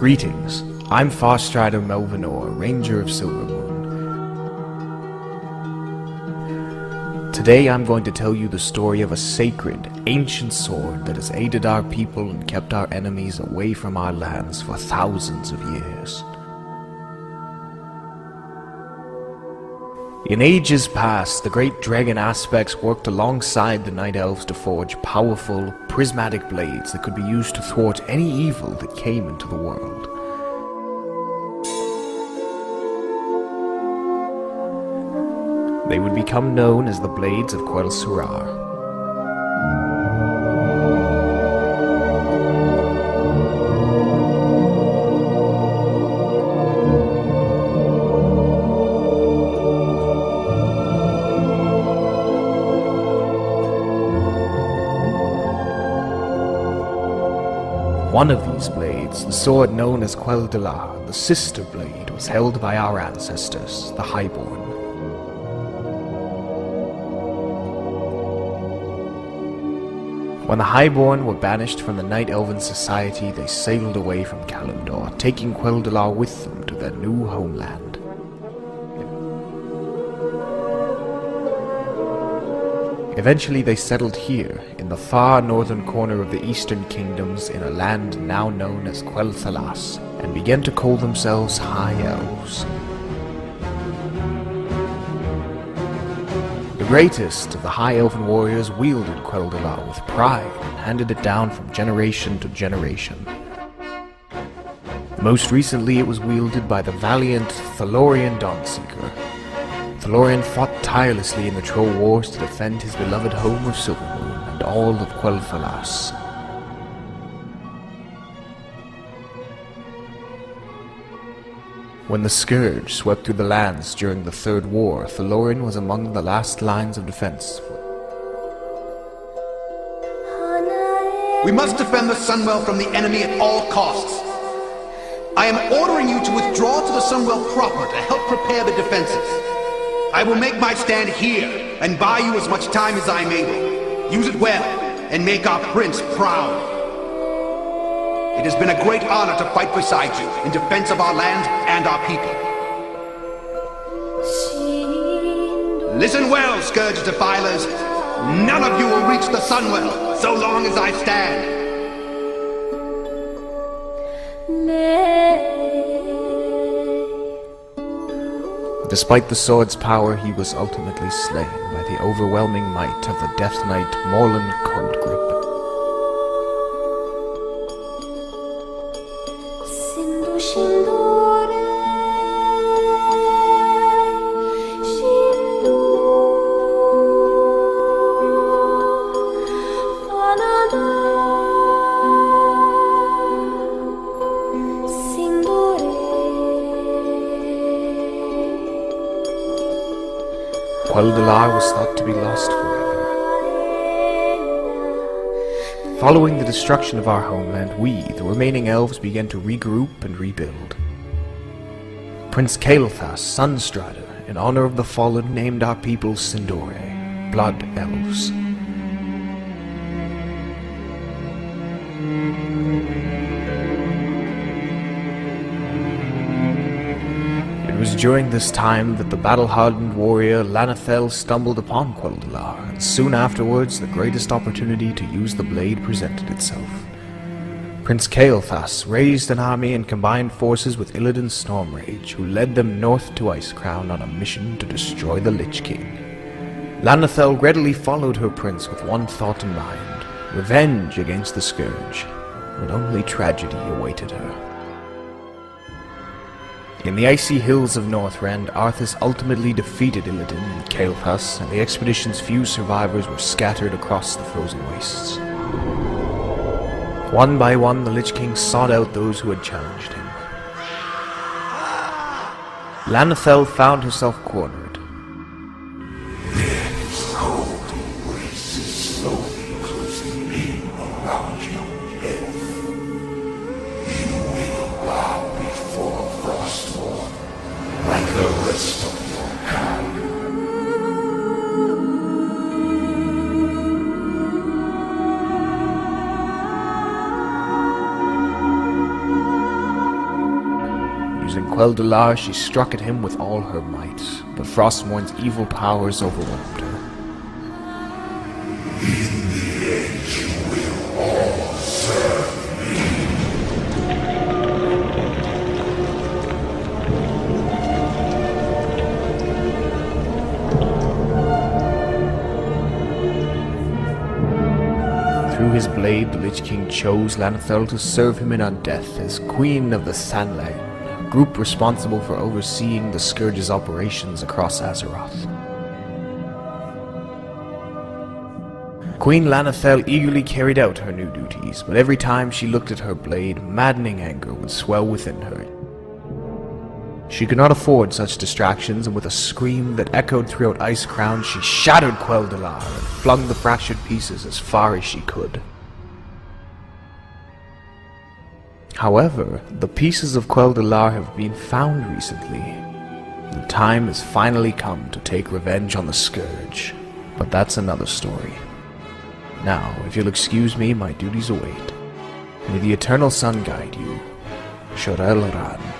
Greetings, I'm Farstrider Melvinor, Ranger of Silvermoon. Today I'm going to tell you the story of a sacred, ancient sword that has aided our people and kept our enemies away from our lands for thousands of years. In ages past, the great dragon aspects worked alongside the night elves to forge powerful, prismatic blades that could be used to thwart any evil that came into the world. They would become known as the Blades of Quel'Serrar. One of these blades, the sword known as奎尔德拉, the sister blade, was held by our ancestors, the Highborn. When the Highborn were banished from the Night Elven society, they sailed away from Kalimdor, taking奎尔德拉with them to their new homeland. Eventually they settled here, in the far northern corner of the Eastern Kingdoms, in a land now known as Quel'Thalas, and began to call themselves High Elves. The greatest of the High Elven warriors wielded奎尔德拉with pride and handed it down from generation to generation. Most recently it was wielded by the valiant Thalorian Dawnseeker. Thalorian fought tirelessly in the Troll Wars to defend his beloved home of Silvermoon and all of Quel'Thalas. When the Scourge swept through the lands during the Third War, Thalorian was among the last lines of defense. We must defend the Sunwell from the enemy at all costs. I am ordering you to withdraw to the Sunwell proper to help prepare the defenses. I will make my stand here and buy you as much time as I am able. Use it well and make our prince proud. It has been a great honor to fight beside you in defense of our land and our people. Listen well, Scourge Defilers. None of you will reach the Sunwell so long as I stand. Despite the sword's power, he was ultimately slain by the overwhelming might of the Death Knight Morlan Coldgrip.奎尔德拉was thought to be lost forever. Following the destruction of our homeland, we, the remaining elves, began to regroup and rebuild. Prince Kael'thas Sunstrider, in honor of the fallen, named our people Sindore, Blood Elves. It was during this time that the battle-hardened warrior Lanethel stumbled upon奎尔德拉, and soon afterwards the greatest opportunity to use the blade presented itself. Prince Kael'thas raised an army and combined forces with Illidan Stormrage, who led them north to Icecrown on a mission to destroy the Lich King. Lanethel readily followed her prince with one thought in mind: revenge against the Scourge, but only tragedy awaited her. In the icy hills of Northrend, Arthas ultimately defeated Illidan and Kael'thas, and the expedition's few survivors were scattered across the frozen wastes. One by one, the Lich King sought out those who had challenged him. Lanethel found herself cornered. Quel'Delar, she struck at him with all her might, but Frostmourn's evil powers overwhelmed her. Through his blade, the Lich King chose Lanethel to serve him in undeath as Queen of the Sandland, group responsible for overseeing the Scourge's operations across Azeroth. Queen Lanethel eagerly carried out her new duties, but every time she looked at her blade, maddening anger would swell within her. She could not afford such distractions, and with a scream that echoed throughout Icecrown, she shattered Quel'Delar and flung the fractured pieces as far as she could. However, the pieces of Quel'Delar have been found recently. The time has finally come to take revenge on the Scourge, but that's another story. Now, if you'll excuse me, my duties await. May the Eternal Sun guide you. Shorel Ran.